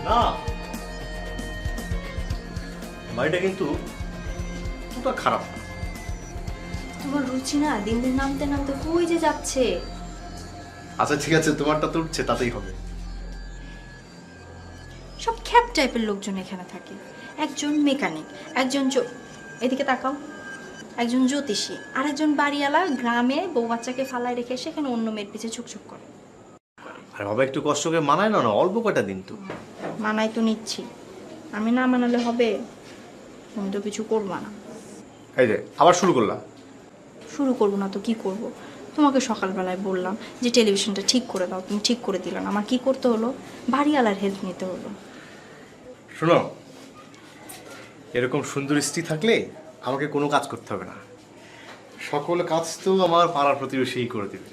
না, বাড়িটা কিন্তু তোটা খারাপ না। তোমার রুচি না দিন দিন নামতে নামতে কই যে যাচ্ছে। আচ্ছা ঠিক আছে, তোমারটা তো উঠছে, তাতেই হবে। সব খ্যাপ টাইপের লোকজন এখানে থাকে। একজন মেকানিক, একজন এদিকে তাকাও, একজন জ্যোতিষী, আর একজন বাড়িওয়ালা গ্রামে বউ বাচ্চাকে ফালায় রেখে সেখানে অন্য মেয়ের পিছে ছুকছুক করে। আরে বাবা, একটু কষ্ট করে মানায় না, অল্প কয়টা দিন তো। মানাই তো নিচ্ছি, আমি না মানালে হবে? তুমি তো কিছু করবা না। এই যে আবার শুরু করলাম। শুরু করবো না তো কি করব? তোমাকে সকালবেলায় বললাম যে টেলিভিশনটা ঠিক করে দাও, তুমি ঠিক করে দিলে না। আমার কি করতে হলো? বাড়িওয়ালার হেল্প নিতে হলো। শোনো, এরকম সুন্দর স্ত্রী থাকলে আমাকে কোনো কাজ করতে হবে না, সকল কাজ তো আমার পাড়ার প্রতিবেশীই করে দেবে।